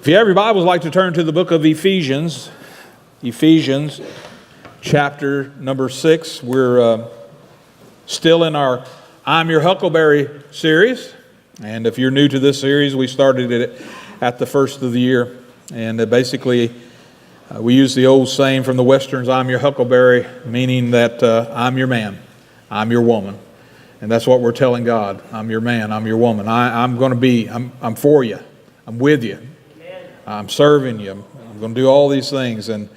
If you have your Bibles, I'd like to turn to the book of Ephesians. Ephesians chapter number 6. We're still in our I'm Your Huckleberry series. And if you're new to this series, we started it at the first of the year. And basically, we use the old saying from the Westerns, I'm your huckleberry, meaning that I'm your man, I'm your woman. And that's what we're telling God. I'm your man, I'm your woman. I'm going to be, I'm for you, I'm with you. I'm serving you. I'm going to do all these things. And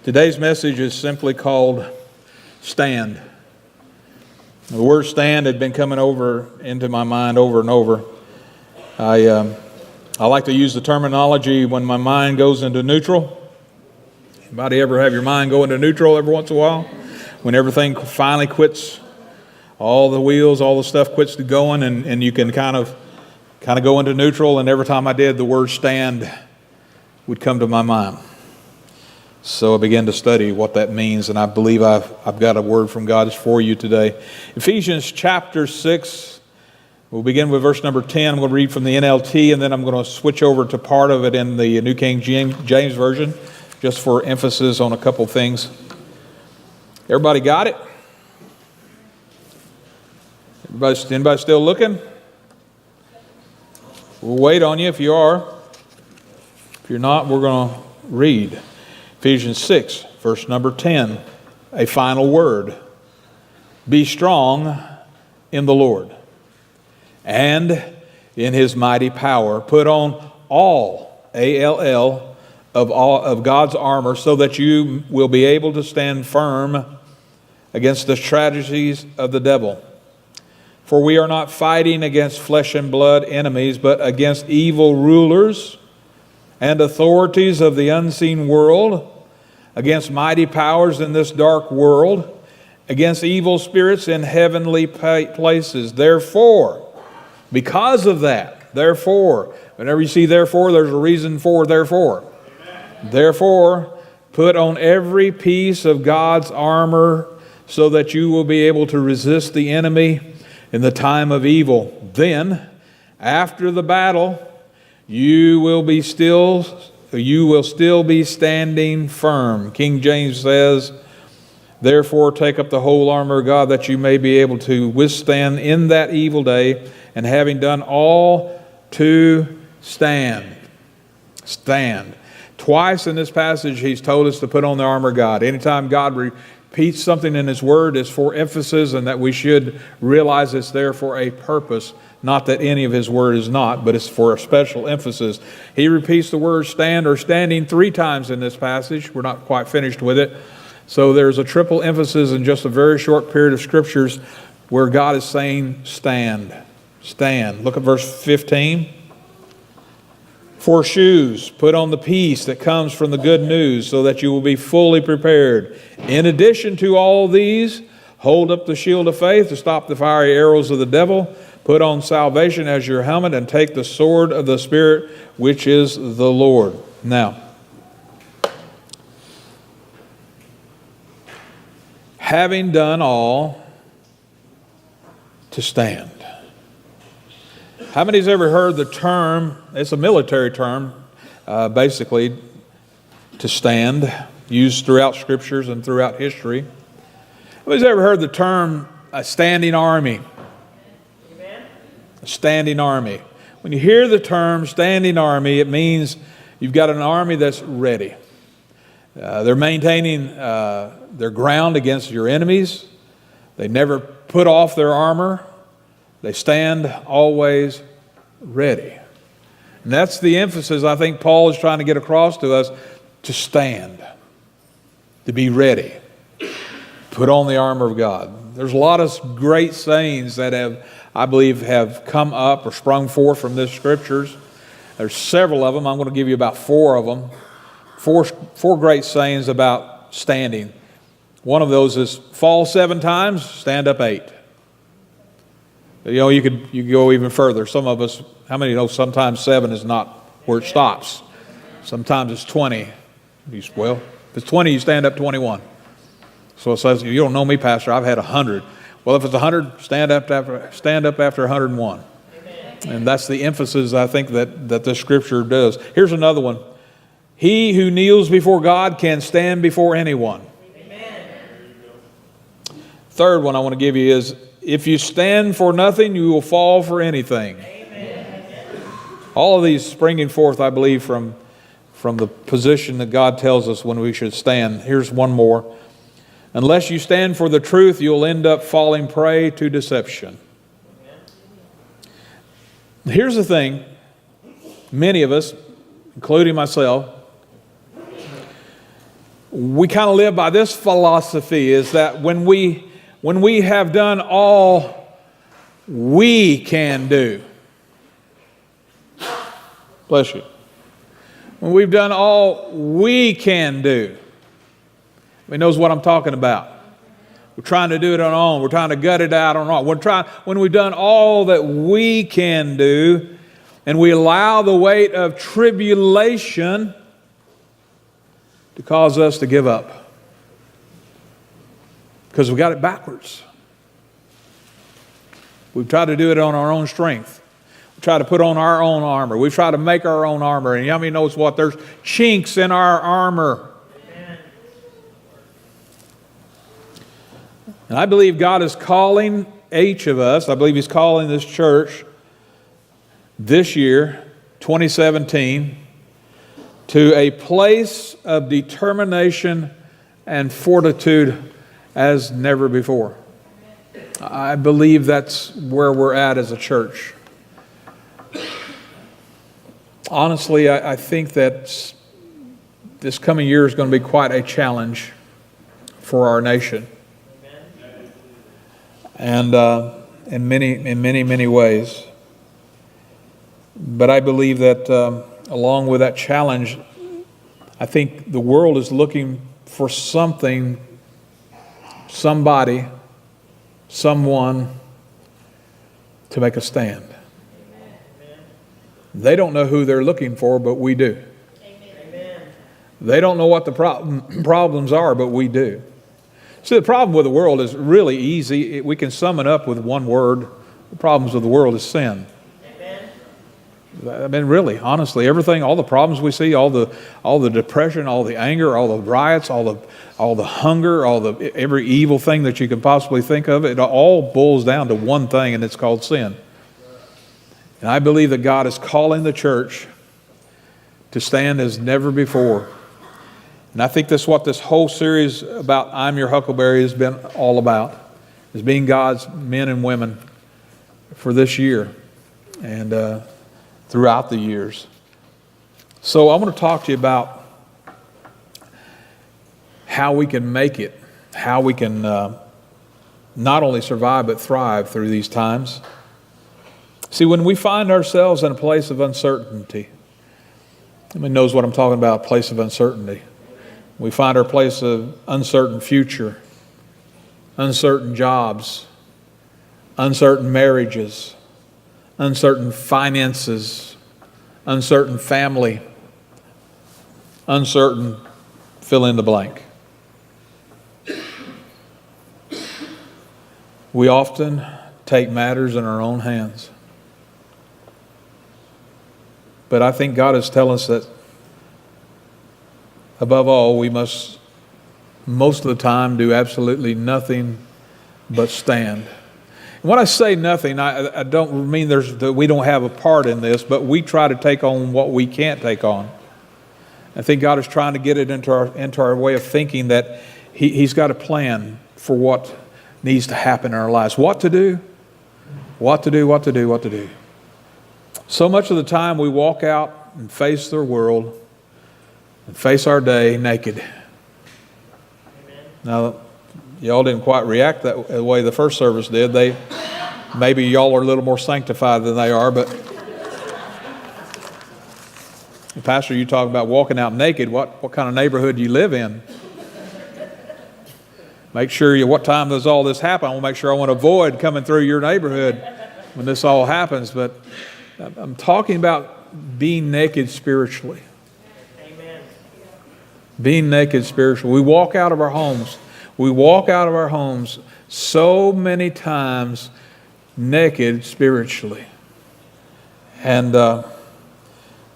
today's message is simply called Stand. The word stand had been coming over into my mind over and over. I like to use the terminology when my mind goes into neutral. Anybody ever have your mind go into neutral every once in a while? When everything finally quits, all the wheels, all the stuff quits going, and you can kind of go into neutral. And every time I did, the word stand would come to my mind. So I began to study what that means, and I believe I've got a word from God for you today. Ephesians chapter 6, we'll begin with verse number 10. I'm going to read from the NLT, and then I'm going to switch over to part of it in the New King James Version, just for emphasis on a couple things. Everybody got it? Anybody still looking? We'll wait on you if you are. If you're not, we're going to read Ephesians 6, verse number 10, a final word. Be strong in the Lord and in His mighty power. Put on all, A-L-L, of God's armor, so that you will be able to stand firm against the strategies of the devil. For we are not fighting against flesh and blood enemies, but against evil rulers and authorities of the unseen world, against mighty powers in this dark world, against evil spirits in heavenly places. Therefore, because of that, therefore, whenever you see therefore, there's a reason for therefore. Therefore, put on every piece of God's armor so that you will be able to resist the enemy in the time of evil. Then, after the battle, you will still be standing firm. King James says, therefore take up the whole armor of God, that you may be able to withstand in that evil day, and having done all, to stand. Stand. Twice in this passage, He's told us to put on the armor of God. Anytime God repeats something in His Word, it's for emphasis, and that we should realize it's there for a purpose. Not that any of His Word is not, but it's for a special emphasis. He repeats the word stand or standing 3 times in this passage. We're not quite finished with it. So there's a triple emphasis in just a very short period of scriptures where God is saying stand. Stand. Look at verse 15. For shoes, put on the peace that comes from the good news, so that you will be fully prepared. In addition to all these, hold up the shield of faith to stop the fiery arrows of the devil. Put on salvation as your helmet, and take the sword of the Spirit, which is the Lord. Now, having done all, to stand. How many has ever heard the term, it's a military term, basically, to stand, used throughout scriptures and throughout history? How many has ever heard the term a standing army? A standing army. When you hear the term standing army, it means you've got an army that's ready. They're maintaining their ground against your enemies. They never put off their armor. They stand always ready. And that's the emphasis I think Paul is trying to get across to us, to stand, to be ready. Put on the armor of God. There's a lot of great sayings that I believe have come up or sprung forth from this scriptures. There's several of them. I'm going to give you about 4 of them. Four great sayings about standing. One of those is fall 7 times, stand up 8. You know, you could go even further. Some of us, how many know sometimes 7 is not where it stops? Sometimes it's 20. Well, if it's 20, you stand up 21. So it says, you don't know me, Pastor, I've had 100. Well, if it's 100, stand up after 101. Amen. And that's the emphasis I think that the scripture does. Here's another one. He who kneels before God can stand before anyone. Amen. Third one I want to give you is, if you stand for nothing, you will fall for anything. Amen. All of these springing forth, I believe, from the position that God tells us when we should stand. Here's one more. Unless you stand for the truth, you'll end up falling prey to deception. Here's the thing. Many of us, including myself, we kind of live by this philosophy, is that when we have done all we can do, bless you, when we've done all we can do, he knows what I'm talking about. We're trying to do it on our own. We're trying to gut it out on our own. When we've done all that we can do, and we allow the weight of tribulation to cause us to give up. Because we got it backwards. We've tried to do it on our own strength. We try to put on our own armor. We try to make our own armor. And Yummy knows what? There's chinks in our armor. And I believe God is calling each of us, I believe He's calling this church this year, 2017, to a place of determination and fortitude as never before. I believe that's where we're at as a church. Honestly, I think that this coming year is going to be quite a challenge for our nation. And in many ways. But I believe that along with that challenge, I think the world is looking for something, somebody, someone to make a stand. They don't know who they're looking for, but we do. They don't know what the problems are, but we do. See, the problem with the world is really easy. We can sum it up with one word. The problems of the world is sin. Amen. I mean, really, honestly, everything, all the problems we see, all the depression, all the anger, all the riots, all the hunger, every evil thing that you can possibly think of, it all boils down to one thing, and it's called sin. And I believe that God is calling the church to stand as never before. And I think that's what this whole series about I'm Your Huckleberry has been all about, is being God's men and women for this year and throughout the years. So I want to talk to you about how we can make it, how we can not only survive but thrive through these times. See, when we find ourselves in a place of uncertainty, everyone knows what I'm talking about, a place of uncertainty. We find our place of uncertain future, uncertain jobs, uncertain marriages, uncertain finances, uncertain family, uncertain fill in the blank. We often take matters in our own hands. But I think God is telling us that above all, we must, most of the time, do absolutely nothing but stand. And when I say nothing, I don't mean that we don't have a part in this, but we try to take on what we can't take on. I think God is trying to get it into our way of thinking that He's got a plan for what needs to happen in our lives. What to do, what to do, what to do, what to do. So much of the time we walk out and face the world and face our day naked. Amen. Now, y'all didn't quite react the way the first service did. Maybe y'all are a little more sanctified than they are, but Pastor, you talk about walking out naked. What kind of neighborhood do you live in? Make sure what time does all this happen? I want to make sure I want to avoid coming through your neighborhood when this all happens. But I'm talking about being naked spiritually. Amen. Being naked spiritually. We walk out of our homes. We walk out of our homes so many times naked spiritually. And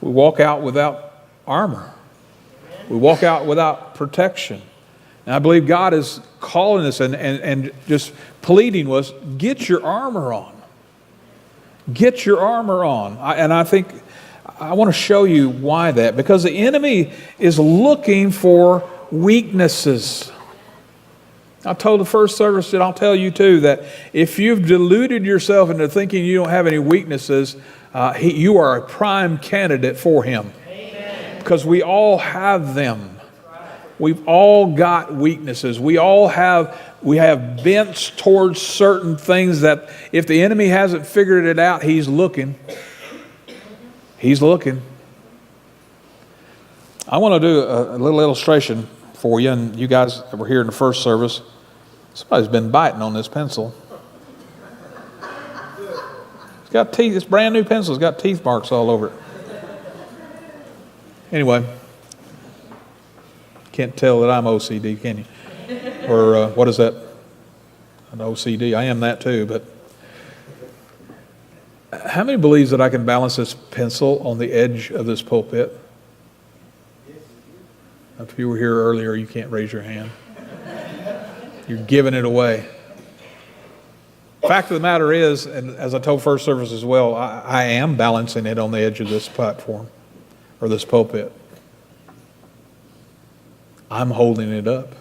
we walk out without armor. We walk out without protection. And I believe God is calling us and just pleading with us, get your armor on. Get your armor on. And I think I want to show you why that. Because the enemy is looking for weaknesses. I told the first service, and I'll tell you too, that if you've deluded yourself into thinking you don't have any weaknesses, you are a prime candidate for him. Amen. Because we all have them. We've all got weaknesses. We have bents towards certain things that if the enemy hasn't figured it out, he's looking. He's looking. I want to do a little illustration for you, and you guys that were here in the first service, somebody's been biting on this pencil. It's got teeth. This brand new pencil has got teeth marks all over it. Anyway, can't tell that I'm OCD, can you? Or what is that? An OCD. I am that too. But how many believes that I can balance this pencil on the edge of this pulpit? If you were here earlier, you can't raise your hand. You're giving it away. Fact of the matter is, and as I told first service as well, I am balancing it on the edge of this platform or this pulpit. I'm holding it up.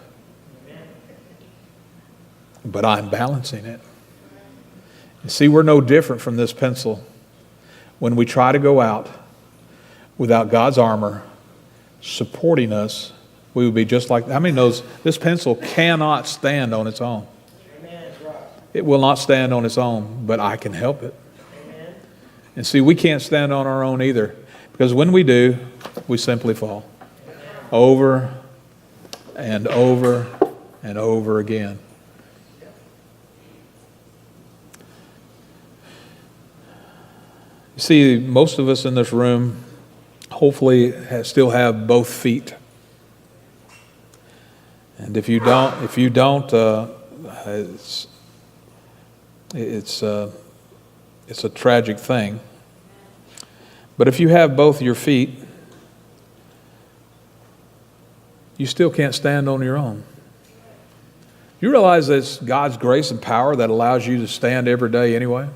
But I'm balancing it. You see, we're no different from this pencil. When we try to go out without God's armor supporting us, we would be just like, how many knows this pencil cannot stand on its own? It will not stand on its own, but I can help it. And see, we can't stand on our own either, because when we do, we simply fall over and over and over again. You see, most of us in this room hopefully still have both feet. And if you don't, it's a tragic thing. But if you have both your feet, you still can't stand on your own. You realize that it's God's grace and power that allows you to stand every day anyway?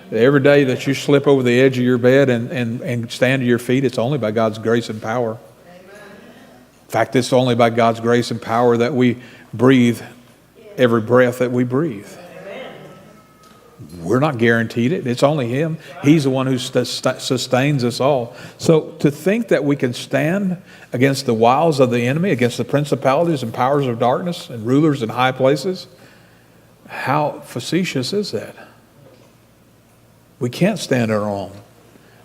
Every day that you slip over the edge of your bed and stand to your feet, it's only by God's grace and power. In fact, it's only by God's grace and power that we breathe every breath that we breathe. We're not guaranteed it. It's only Him. He's the one who sustains us all. So to think that we can stand against the wiles of the enemy, against the principalities and powers of darkness and rulers in high places, how facetious is that? We can't stand our own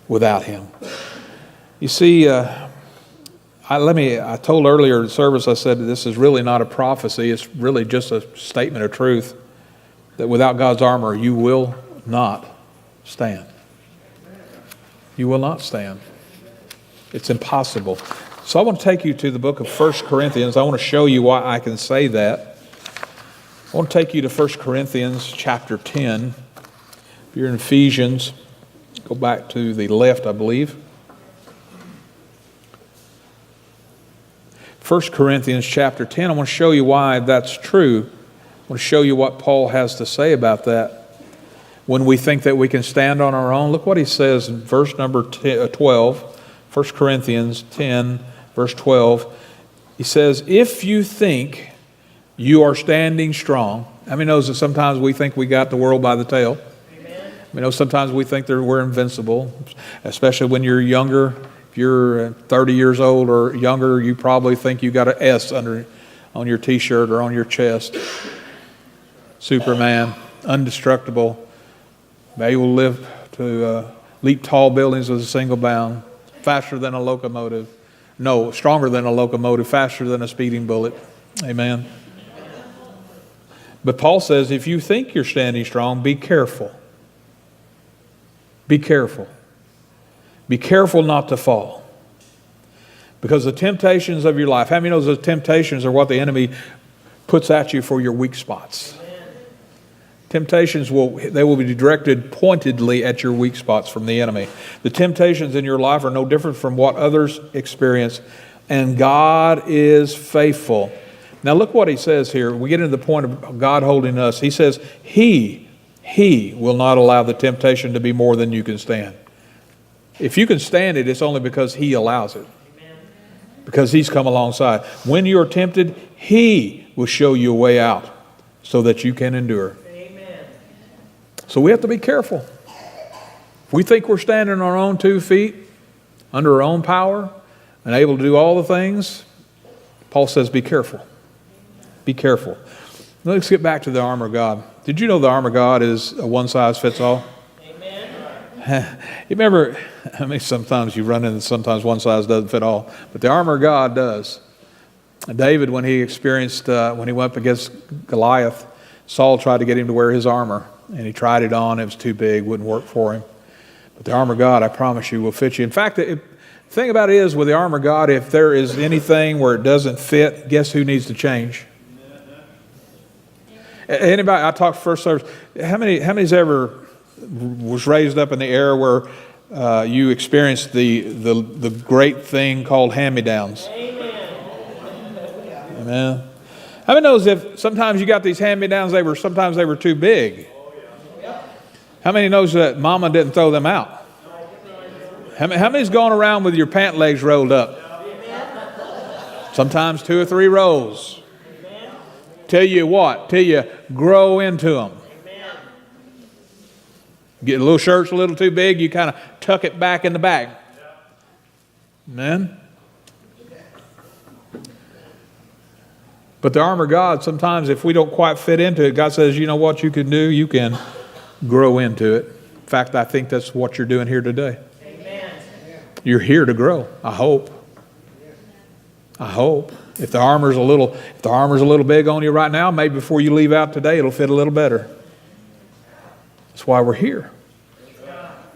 without Him. You see, I told earlier in the service, I said this is really not a prophecy. It's really just a statement of truth that without God's armor, you will not stand. You will not stand. It's impossible. So I want to take you to the book of 1 Corinthians. I want to show you why I can say that. I want to take you to 1 Corinthians chapter 10. If you're in Ephesians, go back to the left, I believe. 1 Corinthians chapter 10, I want to show you why that's true. I want to show you what Paul has to say about that. When we think that we can stand on our own, look what he says in verse number 12, 1 Corinthians 10, verse 12. He says, if you think you are standing strong, how many knows that sometimes we think we got the world by the tail? You know, sometimes we think that we're invincible, especially when you're younger. If you're 30 years old or younger, you probably think you got an S on your T-shirt or on your chest. Superman, indestructible, able to leap tall buildings with a single bound, faster than a locomotive. No, stronger than a locomotive, faster than a speeding bullet. Amen. But Paul says, if you think you're standing strong, be careful. Be careful. Be careful not to fall. Because the temptations of your life, how many knows those temptations are what the enemy puts at you for your weak spots? Temptations they will be directed pointedly at your weak spots from the enemy. The temptations in your life are no different from what others experience, and God is faithful. Now look what he says here. We get into the point of God holding us. He says, He will not allow the temptation to be more than you can stand. If you can stand it, it's only because He allows it. Because He's come alongside. When you're tempted, He will show you a way out so that you can endure. Amen. So we have to be careful. If we think we're standing on our own 2 feet, under our own power, and able to do all the things, Paul says, be careful. Be careful. Let's get back to the armor of God. Did you know the armor of God is a one-size-fits-all? Amen. You remember, sometimes you run into sometimes one size doesn't fit all, but the armor of God does. David, when he experienced, when he went up against Goliath, Saul tried to get him to wear his armor, and he tried it on. It was too big, wouldn't work for him. But the armor of God, I promise you, will fit you. In fact, the thing about it is, with the armor of God, if there is anything where it doesn't fit, guess who needs to change? Anybody? I talked first service. How many's ever was raised up in the era where you experienced the great thing called hand-me-downs? Amen. How many knows if sometimes you got these hand-me-downs, sometimes they were too big? How many knows that Mama didn't throw them out? How many's going around with your pant legs rolled up? Sometimes 2 or 3 rows. Tell you what? Till you grow into them. Get a little shirt's a little too big, you kind of tuck it back in the back. Amen? But the armor of God, sometimes if we don't quite fit into it, God says, you know what you can do? You can grow into it. In fact, I think that's what you're doing here today. Amen. You're here to grow, I hope. I hope. If the armor's a little big on you right now, maybe before you leave out today, it'll fit a little better. That's why we're here.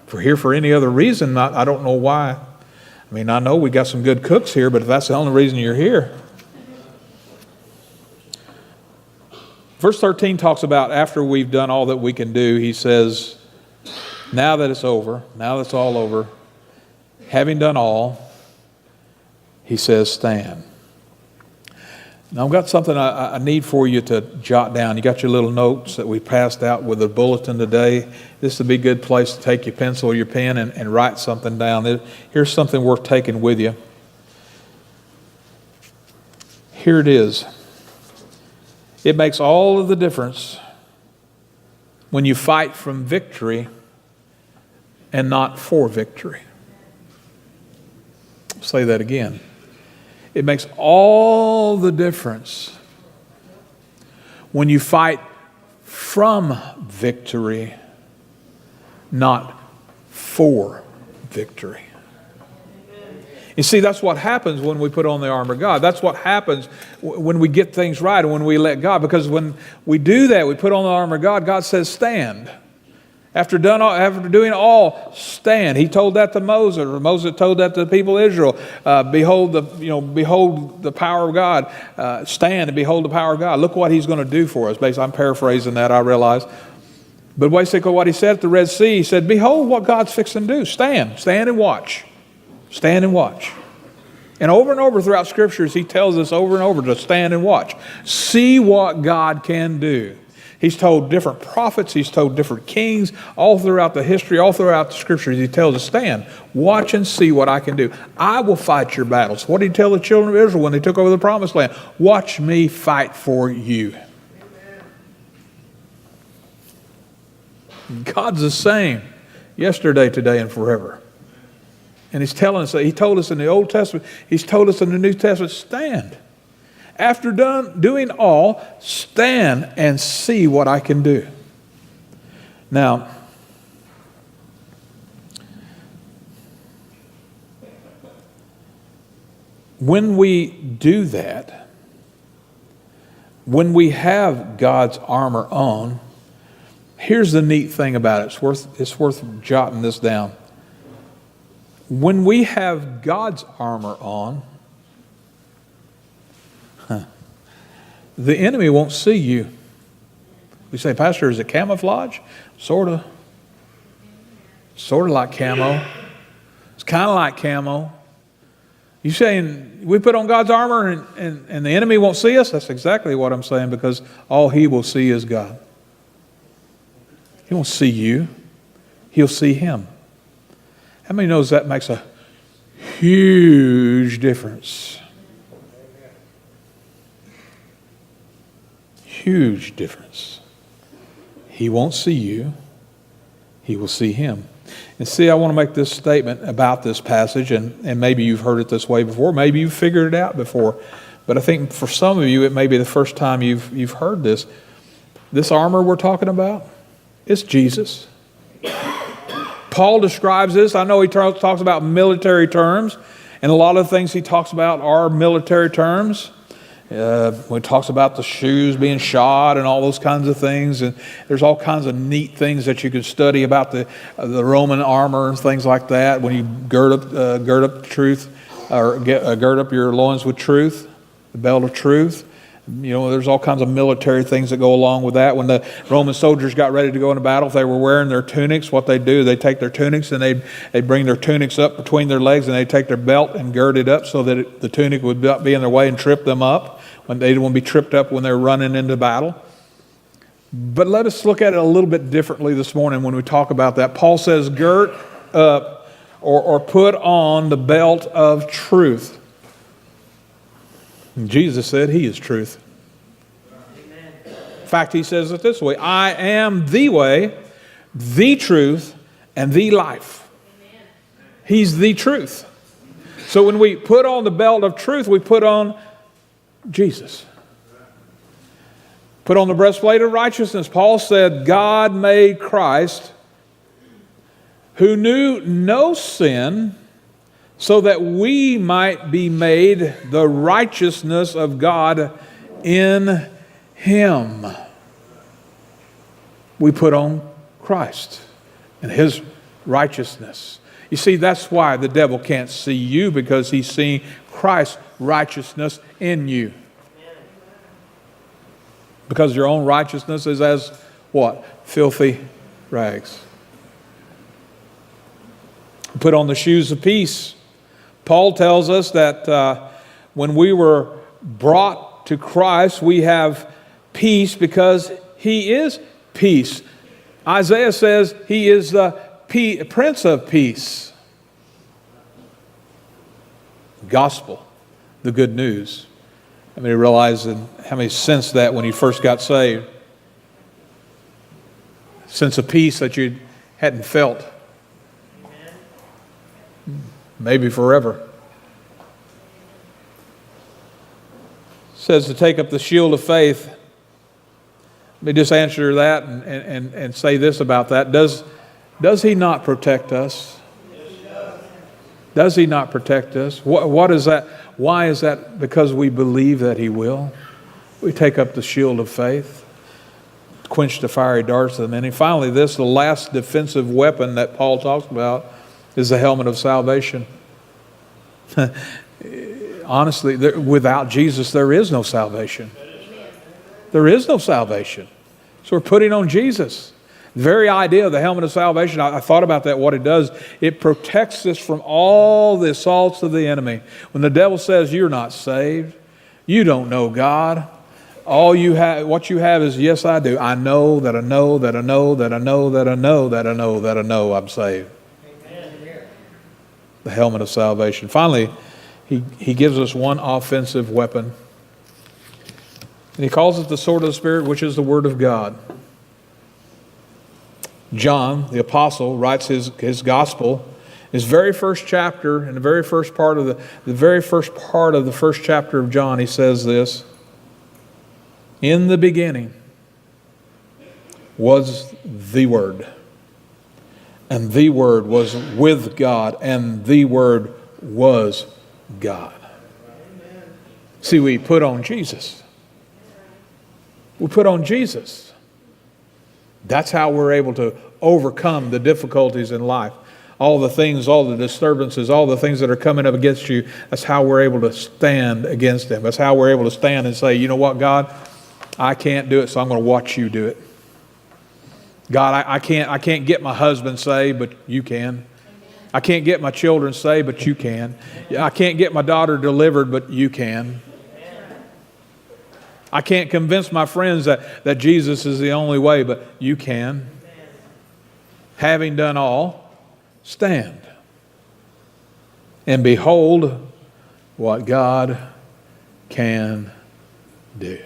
If we're here for any other reason, I don't know why. I mean, I know we got some good cooks here, but if that's the only reason you're here. Verse 13 talks about after we've done all that we can do, he says, now that it's over, now that's all over, having done all, he says, stand. Now, I've got something I need for you to jot down. You got your little notes that we passed out with the bulletin today. This would be a good place to take your pencil or your pen and write something down. Here's something worth taking with you. Here it is. It makes all of the difference when you fight from victory and not for victory. I'll say that again. It makes all the difference when you fight from victory, not for victory. You see, that's what happens when we put on the armor of God. That's what happens when we get things right and when we let God. Because when we do that, we put on the armor of God, God says, stand. After doing all, stand. He told that to Moses, or Moses told that to the people of Israel. Behold the power of God. Stand and behold the power of God. Look what He's going to do for us. Basically, I'm paraphrasing that, I realize. But basically what He said at the Red Sea, He said, behold what God's fixing to do. Stand and watch. Stand and watch. And over throughout Scriptures, He tells us over and over to stand and watch. See what God can do. He's told different prophets, He's told different kings, all throughout the history, all throughout the Scriptures, He tells us, stand, watch and see what I can do. I will fight your battles. What did He tell the children of Israel when they took over the promised land? Watch me fight for you. Amen. God's the same yesterday, today, and forever. And He's telling us that. He told us in the Old Testament, He's told us in the New Testament, stand. After doing all, stand and see what I can do. Now, when we do that, when we have God's armor on, here's the neat thing about it. It's worth jotting this down. When we have God's armor on, the enemy won't see you. We say, Pastor, is it camouflage? Sort of. Sort of like camo. It's kind of like camo. You saying we put on God's armor and the enemy won't see us? That's exactly what I'm saying, because all he will see is God. He won't see you. He'll see him. How many knows that makes a huge difference? Huge difference. He won't see you. He will see him. And see, I want to make this statement about this passage, and maybe you've heard it this way before. Maybe you've figured it out before. But I think for some of you, it may be the first time you've heard this. This armor we're talking about, it's Jesus. Paul describes this. I know he talks about military terms, and a lot of things he talks about are military terms. When he talks about the shoes being shod and all those kinds of things, and there's all kinds of neat things that you can study about the Roman armor and things like that. When you gird up truth, or gird up your loins with truth, the belt of truth. You know, there's all kinds of military things that go along with that. When the Roman soldiers got ready to go into battle, if they were wearing their tunics, what they do, they take their tunics and they bring their tunics up between their legs, and they take their belt and gird it up so that the tunic would not be in their way and trip them up. When they didn't want to be tripped up when they're running into battle. But let us look at it a little bit differently this morning when we talk about that. Paul says, gird up or put on the belt of truth. And Jesus said he is truth. Amen. In fact, he says it this way: I am the way, the truth, and the life. Amen. He's the truth. So when we put on the belt of truth, we put on Jesus. Put on the breastplate of righteousness. Paul said, God made Christ, who knew no sin, so that we might be made the righteousness of God in him. We put on Christ and his righteousness. You see, that's why the devil can't see you, because he's seeing Christ's righteousness in you. Because your own righteousness is as what? Filthy rags. Put on the shoes of peace. Paul tells us that when we were brought to Christ, we have peace because he is peace. Isaiah says he is the Prince of Peace. Gospel, the good news. How many realize and how many sensed that when you first got saved? Sense of peace that you hadn't felt. Maybe forever. It says to take up the shield of faith. Let me just answer that and say this about that. Does he not protect us? Does he not protect us? What is that? Why is that? Because we believe that he will. We take up the shield of faith, quench the fiery darts of the enemy. Finally, the last defensive weapon that Paul talks about is the helmet of salvation. Honestly, without Jesus, there is no salvation. There is no salvation. So we're putting on Jesus. The very idea of the helmet of salvation, I thought about that, what it does. It protects us from all the assaults of the enemy. When the devil says you're not saved, you don't know God, what you have is, yes, I do. I know that I know that I know that I know that I know that I know that I know I'm saved. Amen. The helmet of salvation. Finally, he gives us one offensive weapon. And he calls it the sword of the Spirit, which is the Word of God. John, the apostle, writes his gospel. His very first chapter, in the very first part of the first chapter of John, he says this: in the beginning was the Word, and the Word was with God, and the Word was God. See, we put on Jesus. We put on Jesus. That's how we're able to overcome the difficulties in life. All the things, all the disturbances, all the things that are coming up against you, that's how we're able to stand against them. That's how we're able to stand and say, you know what, God, I can't do it, so I'm going to watch you do it. God, I can't get my husband saved, but you can. I can't get my children saved, but you can. I can't get my daughter delivered, but you can. I can't convince my friends that Jesus is the only way, but you can. Having done all, stand. And behold what God can do.